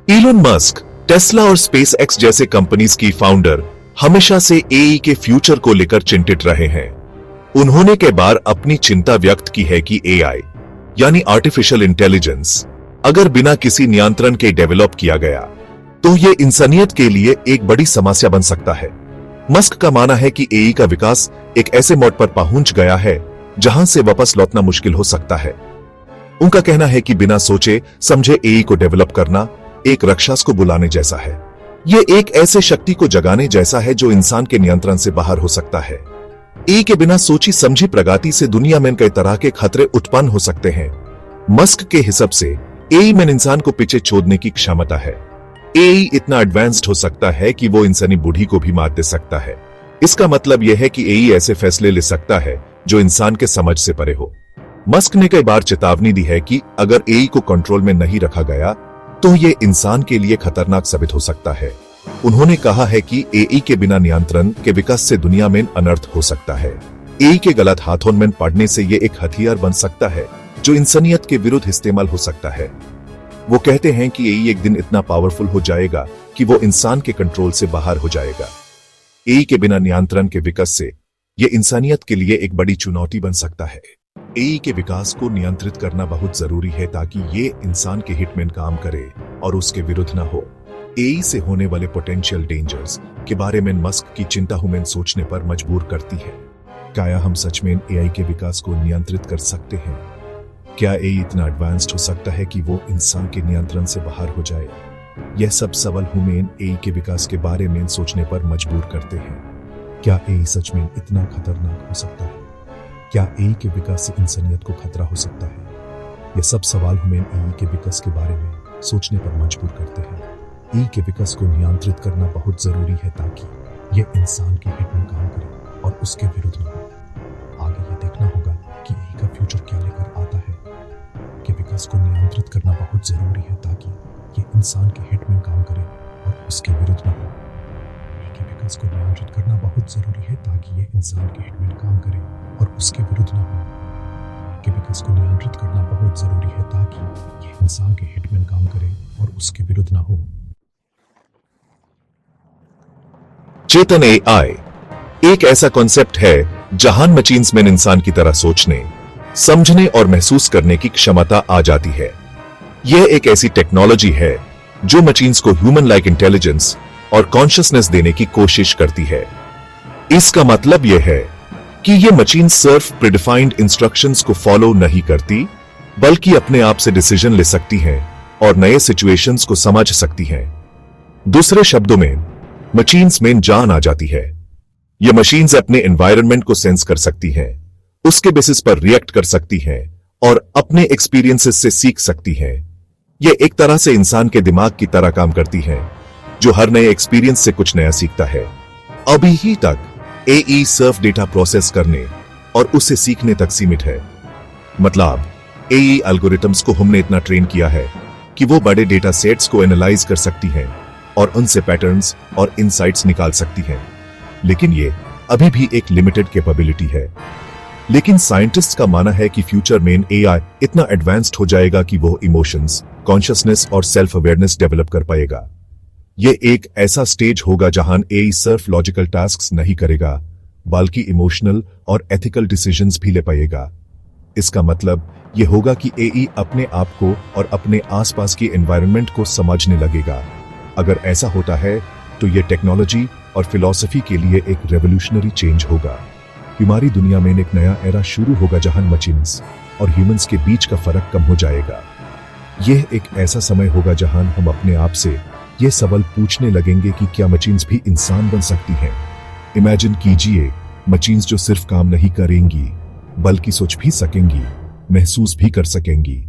Elon Musk, Tesla और space x जैसे companies की फाउंडर हमेशा से एआई के फ्यूचर को लेकर चिंतित रहे हैं। उन्होंने कई बार अपनी चिंता व्यक्त की है कि एआई यानी आर्टिफिशियल इंटेलिजेंस अगर बिना किसी नियंत्रण के डेवलप किया गया तो यह इंसानियत के लिए एक बड़ी समस्या बन सकता है। मस्क का मानना है कि एआई का विकास एक ऐसे मोड पर पहुंच गया है जहां से वापस लौटना मुश्किल हो सकता है। उनका कहना है कि बिना सोचे समझे एआई को डेवलप करना एक राक्षस को बुलाने जैसा है। यह एक ऐसे शक्ति को जगाने जैसा है जो इंसान के नियंत्रण से बाहर हो सकता है। एआई के बिना सोची समझी प्रगति से दुनिया में कई तरह के खतरे उत्पन्न हो सकते हैं। मस्क के हिसाब से एआई में इंसान को पीछे छोड़ने की क्षमता है। एआई इतना एडवांस्ड हो सकता है कि वो इंसानी बुद्धि को भी मात दे सकता है। इसका मतलब यह है कि एआई ऐसे फैसले ले सकता है जो इंसान के समझ से परे हो। मस्क ने कई बार चेतावनी दी है कि अगर एआई को कंट्रोल में नहीं रखा गया तो यह इंसान के लिए खतरनाक साबित हो सकता है। उन्होंने कहा है कि एआई के बिना नियंत्रण के विकास से दुनिया में अनर्थ हो सकता है। एआई के गलत हाथों में पड़ने से यह एक हथियार बन सकता है जो इंसानियत के विरुद्ध इस्तेमाल हो सकता है। वो कहते हैं कि एआई एक दिन इतना पावरफुल हो जाएगा कि वो इंसान के कंट्रोल से बाहर हो जाएगा। एआई के बिना नियंत्रण के विकास से यह इंसानियत के लिए एक बड़ी चुनौती बन सकता है। एआई के विकास को नियंत्रित करना बहुत जरूरी है ताकि ये इंसान के हित में काम करे और उसके विरुद्ध न हो। एआई से होने वाले पोटेंशियल डेंजर्स के बारे में मस्क की चिंता हमें सोचने पर मजबूर करती है। क्या हम सच में एआई के विकास को नियंत्रित कर सकते हैं? क्या एआई इतना एडवांस्ड हो सकता है कि वो इंसान के नियंत्रण से बाहर हो जाए? यह सब सवाल हमें एआई के विकास के बारे में सोचने पर मजबूर करते हैं। क्या एआई सच में इतना खतरनाक हो सकता है? क्या एआई के विकास से इंसानियत को खतरा हो सकता है? यह सब सवाल हमें एआई के विकास के बारे में सोचने पर मजबूर करते हैं। एआई के विकास को नियंत्रित करना बहुत जरूरी है ताकि यह इंसान के हित में काम करे और उसके विरुद्ध न हो। आगे ये देखना होगा कि एआई का फ्यूचर क्या लेकर आता है। के विकास को नियंत्रित करना बहुत जरूरी है ताकि ये इंसान के हित में काम करे और उसके विरुद्ध न हो। एआई के विकास को नियंत्रित करना बहुत जरूरी है ताकि ये इंसान के हित में काम करे और उसके विरुद्ध न हो। के विकास को नियंत्रित करना बहुत जरूरी है ताकि ये इंसान के हित में काम करे और उसके विरुद्ध न हो। चेतन एआई एक ऐसा कॉन्सेप्ट है जहां मशीन्स में इंसान की तरह सोचने, समझने और महसूस करने की क्षमता आ जाती है। यह एक ऐसी टेक्नोलॉजी है जो मशीन्स को ह्यूमन लाइक इंटेलिजेंस और कॉन्शियसनेस देने की कोशिश करती है। इसका मतलब यह है कि यह मशीन सिर्फ प्रीडिफाइंड इंस्ट्रक्शंस को फॉलो नहीं करती, बल्कि अपने आप से डिसीजन ले सकती हैं और नए सिचुएशंस को समझ सकती हैं। दूसरे शब्दों में, मशीन्स में जान आ जाती है। यह मशीन्स अपने एनवायरनमेंट को सेंस कर सकती हैं, उसके बेसिस पर रिएक्ट कर सकती हैं और अपने एक्सपीरियंसेस से सीख सकती हैं। यह एक तरह से इंसान के दिमाग की तरह काम करती हैं, जो हर नए एक्सपीरियंस से कुछ नया सीखता है। अभी ही तक एआई सिर्फ डेटा प्रोसेस करने और उससे सीखने तक सीमित है। मतलब एआई एल्गोरिथम्स को हमने इतना ट्रेन किया है कि वो बड़े डेटा सेट्स को एनालाइज कर सकती हैं और उनसे पैटर्न्स और इनसाइट्स निकाल सकती हैं। लेकिन ये अभी भी एक लिमिटेड कैपेबिलिटी है। लेकिन साइंटिस्ट्स का मानना है कि फ्यूचर में एआई इतना एडवांस्ड हो जाएगा कि वो इमोशंस, कॉन्शियसनेस और सेल्फ अवेयरनेस डेवलप कर पाएगा। यह एक ऐसा स्टेज होगा जहां एआई सिर्फ लॉजिकल टास्क्स नहीं करेगा, बल्कि इमोशनल और एथिकल डिसीजंस भी ले पाएगा। इसका मतलब यह होगा कि एआई अपने आप को और अपने आसपास की एनवायरनमेंट को समझने लगेगा। अगर ऐसा होता है तो यह टेक्नोलॉजी और फिलॉसफी के लिए एक रेवोल्यूशनरी चेंज होगा। हमारी दुनिया में एक नया एरा शुरू होगा जहां मशीन्स और ह्यूमंस के बीच का फर्क कम हो जाएगा। यह एक ऐसा समय होगा जहां हम अपने आप से यह सवाल पूछने लगेंगे कि क्या मशीन्स भी इंसान बन सकती हैं। इमेजिन कीजिए, मशीन्स जो सिर्फ काम नहीं करेंगी बल्कि सोच भी सकेंगी, महसूस भी कर सकेंगी।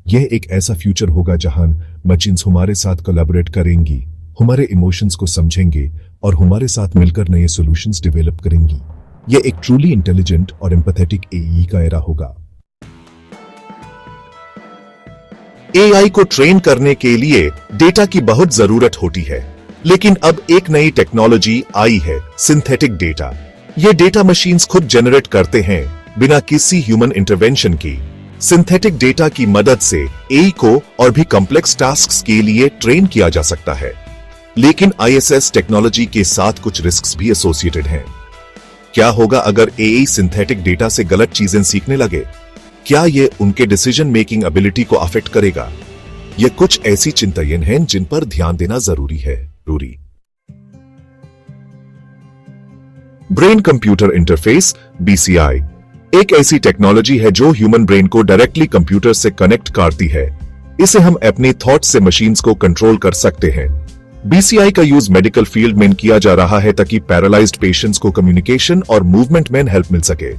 यह एक ऐसा फ्यूचर होगा जहां मशीन्स हमारे साथ कोलैबोरेट करेंगी, हमारे इमोशंस को समझेंगे और हमारे साथ मिलकर नए सॉल्यूशंस डेवलप करेंगी। यह एक ट्रूली इंटेलिजेंट और एम्पैथेटिक एआई का एरा होगा। एआई को ट्रेन करने के लिए डेटा की बहुत जरूरत होती है, लेकिन अब एक नई टेक्नोलॉजी आई है, सिंथेटिक डेटा। यह डेटा मशीन्स खुद जनरेट करते हैं बिना किसी ह्यूमन इंटरवेंशन की। सिंथेटिक डेटा की मदद से एआई को और भी कॉम्प्लेक्स टास्क्स के लिए ट्रेन किया जा सकता है, लेकिन आईएसएस टेक्नोलॉजी के साथ कुछ रिस्क्स भी एसोसिएटेड हैं। क्या होगा अगर एआई सिंथेटिक डेटा से गलत चीजें सीखने लगे? क्या यह उनके डिसीजन मेकिंग एबिलिटी को अफेक्ट करेगा? ये कुछ ऐसी चिंताएं हैं जिन पर ध्यान देना जरूरी है। ब्रेन कंप्यूटर इंटरफेस बीसीआई एक ऐसी टेक्नोलॉजी है जो ह्यूमन ब्रेन को डायरेक्टली कंप्यूटर से कनेक्ट करती है। इसे हम अपने थॉट्स से मशीन्स को कंट्रोल कर सकते हैं। बीसीआई का यूज मेडिकल फील्ड में किया जा रहा है ताकि पैरालाइज्ड पेशेंट्स को कम्युनिकेशन और मूवमेंट में हेल्प मिल सके।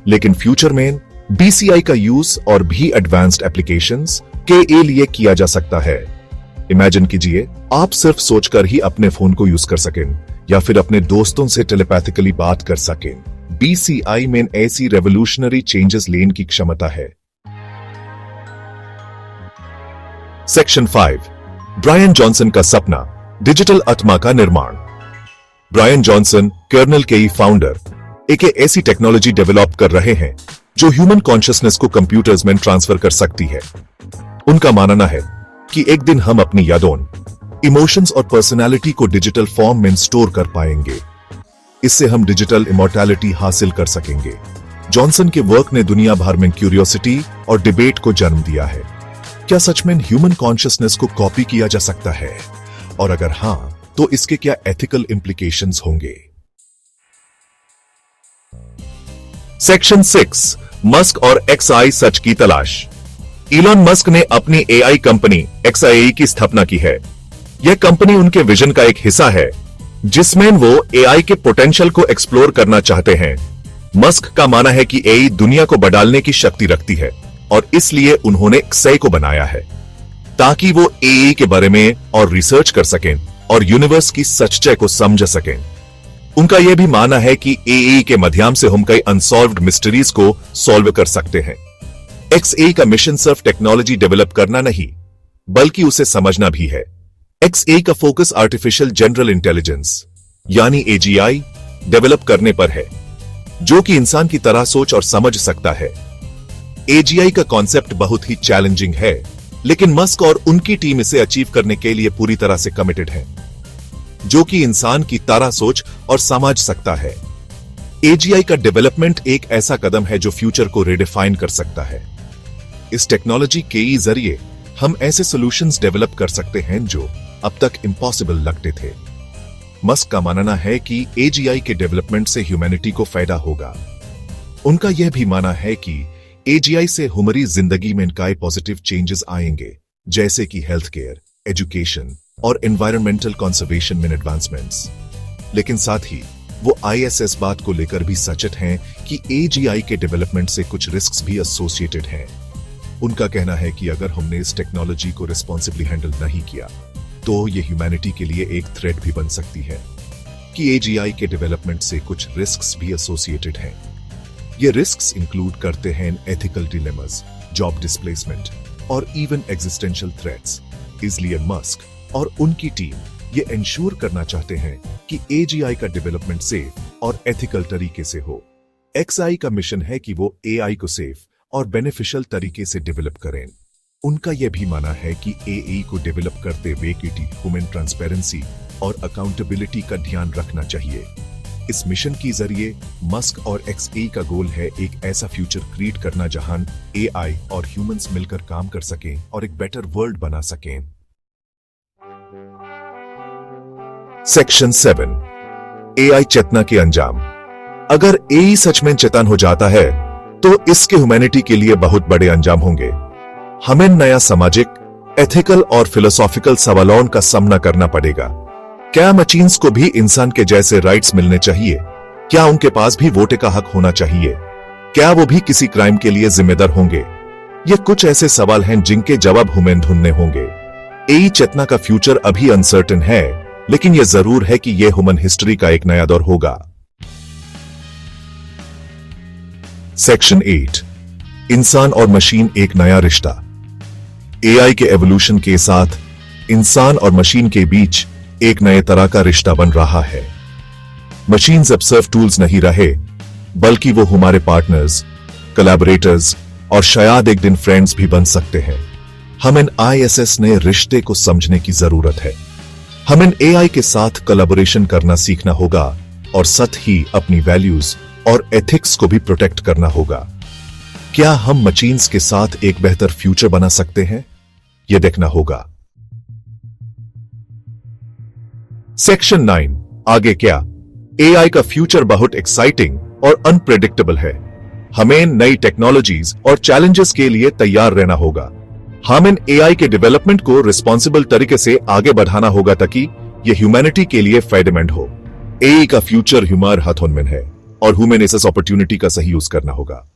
लेकिन फ्यूचर में बीसीआई का यूज और भी एडवांस्ड एप्लीकेशंस के लिए किया जा सकता है। इमेजिन कीजिए, आप सिर्फ सोचकर ही अपने फोन को यूज कर सकें या फिर अपने दोस्तों से टेलीपैथिकली बात कर सकें। बीसीआई में ऐसी रेवोल्यूशनरी चेंजेस लेने की क्षमता है। सेक्शन 5 ब्रायन जॉनसन का सपना, डिजिटल आत्मा का निर्माण। ब्रायन जॉनसन कर्नल के फाउंडर एक ऐसी टेक्नोलॉजी डेवलप कर रहे हैं जो ह्यूमन कॉन्शियसनेस को कंप्यूटर्स में ट्रांसफर कर सकती है। उनका मानना है कि एक दिन हम अपनी यादों, इमोशंस और पर्सनालिटी को डिजिटल फॉर्म में स्टोर कर पाएंगे। इससे हम डिजिटल इमॉर्टैलिटी हासिल कर सकेंगे। जॉनसन के वर्क ने दुनिया भर में क्यूरियोसिटी और डिबेट को जन्म दिया है। क्या सच में ह्यूमन कॉन्शियसनेस को कॉपी किया जा सकता है? और अगर हां, तो इसके क्या एथिकल इंप्लीकेशंस होंगे? सेक्शन 6 मस्क और एक्सआई सच की तलाश। इलॉन मस्क ने अपनी एआई कंपनी एक्सआई की स्थापना की है। यह कंपनी उनके विजन का एक हिस्सा है जिसमें वो एआई के पोटेंशियल को एक्सप्लोर करना चाहते हैं। मस्क का मानना है कि एआई दुनिया को बदलने की शक्ति रखती है और इसलिए उन्होंने एक्सआई को बनाया है ताकि वो एआई के बारे में और रिसर्च कर सकें और यूनिवर्स की सच्चाई को समझ सकें। उनका यह भी मानना है कि एआई के माध्यम से हम कई अनसॉल्व्ड मिस्ट्रीज को सॉल्व कर सकते हैं। एक्सआई का मिशन सिर्फ टेक्नोलॉजी डेवलप करना नहीं, बल्कि उसे समझना भी है। एक्सआई का फोकस आर्टिफिशियल जनरल इंटेलिजेंस यानी एजीआई डेवलप करने पर है, जो कि इंसान की तरह सोच और समझ सकता है। एजीआई का कॉन्सेप्ट बहुत ही चैलेंजिंग है, लेकिन मस्क और उनकी टीम इसे अचीव करने के लिए पूरी तरह से कमिटेड है, जो कि इंसान की तरह सोच और समझ सकता है। एजीआई का डेवलपमेंट एक ऐसा कदम है जो फ्यूचर को रिडिफाइन कर सकता है। इस टेक्नोलॉजी के जरिए हम ऐसे सॉल्यूशंस डेवलप कर सकते हैं जो अब तक इम्पॉसिबल लगते थे। मस्क का मानना है कि एजीआई के डेवलपमेंट से ह्यूमैनिटी को फायदा होगा। उनका यह भी मानना है कि एजीआई से हमारी जिंदगी में कई पॉजिटिव चेंजेस आएंगे, जैसे कि हेल्थ केयर, एजुकेशन और एनवायरमेंटल कंजर्वेशन में एडवांसमेंट्स। लेकिन साथ ही वो आईएसएस बात को लेकर भी सचेत हैं कि एजीआई के डेवलपमेंट से कुछ रिस्क्स भी एसोसिएटेड हैं। उनका कहना है कि अगर हमने इस टेक्नोलॉजी को रिस्पॉन्सिबली हैंडल नहीं किया तो ये ह्यूमैनिटी के लिए एक थ्रेट भी बन सकती है। कि एजीआई के डेवलपमेंट से कुछ रिस्क्स भी एसोसिएटेड हैं। ये रिस्क्स इंक्लूड करते हैं एथिकल डिलेमास, जॉब डिस्प्लेसमेंट और इवन एग्जिस्टेंशियल थ्रेट्स। इसलिए मस्क और उनकी टीम ये इंश्योर करना चाहते हैं कि एजीआई का डेवलपमेंट सेफ और एथिकल तरीके से हो। एक्सआई का मिशन है कि वो एआई को सेफ और बेनिफिशियल तरीके से डेवलप करें। उनका यह भी मानना है कि एआई को डेवलप करते हुए इक्विटी, ह्यूमन ट्रांसपेरेंसी और अकाउंटेबिलिटी का ध्यान रखना चाहिए। इस मिशन के जरिए मस्क और एक्सआई का गोल है एक ऐसा फ्यूचर क्रिएट करना जहां एआई और ह्यूमंस मिलकर काम कर सकें और एक बेटर वर्ल्ड बना सकें। सेक्शन 7 एआई चेतना के अंजाम। अगर एआई सच में चेतन हो जाता है तो इसके ह्यूमैनिटी के लिए बहुत बड़े अंजाम होंगे। हमें नया सामाजिक, एथिकल और फिलोसॉफिकल सवालों का सामना करना पड़ेगा। क्या मशीन्स को भी इंसान के जैसे राइट्स मिलने चाहिए? क्या उनके पास भी वोट का हक होना चाहिए? क्या वो भी किसी क्राइम के लिए जिम्मेदार होंगे? ये कुछ ऐसे सवाल हैं जिनके जवाब हमें ढूंढने होंगे। एआई चेतना का फ्यूचर अभी अनसर्टेन है, लेकिन यह जरूर है कि यह ह्यूमन हिस्ट्री का एक नया दौर होगा। सेक्शन 8 इंसान और मशीन एक नया रिश्ता। एआई के एवोल्यूशन के साथ इंसान और मशीन के बीच एक नए तरह का रिश्ता बन रहा है। मशीन्स अब सिर्फ टूल्स नहीं रहे, बल्कि वो हमारे पार्टनर्स, कोलैबोरेटर्स और शायद एक दिन फ्रेंड्स भी बन सकते हैं। हम इन ISS ने रिश्ते को समझने की जरूरत है। हम इन AI के साथ कोलैबोरेशन करना सीखना होगा और साथ ही अपनी वैल्यूज और एथिक्स को भी प्रोटेक्ट करना होगा। क्या हम मशीन्स के साथ एक बेहतर फ्यूचर बना सकते हैं? यह देखना होगा। सेक्शन 9 आगे क्या? AI का फ्यूचर बहुत एक्साइटिंग और अनप्रेडिक्टेबल है। हमें नई टेक्नोलॉजीज और चैलेंजेस के लिए तैयार रहना होगा। हम इन AI के डेवलपमेंट को रिस्पॉन्सिबल तरीके से आगे बढ़ाना होगा ताकि यह ह्यूमैनिटी के लिए फायदेमंद हो। AI का फ्यूचर हमारे हाथों में है और हमें इस अपॉर्चुनिटी का सही यूज करना होगा।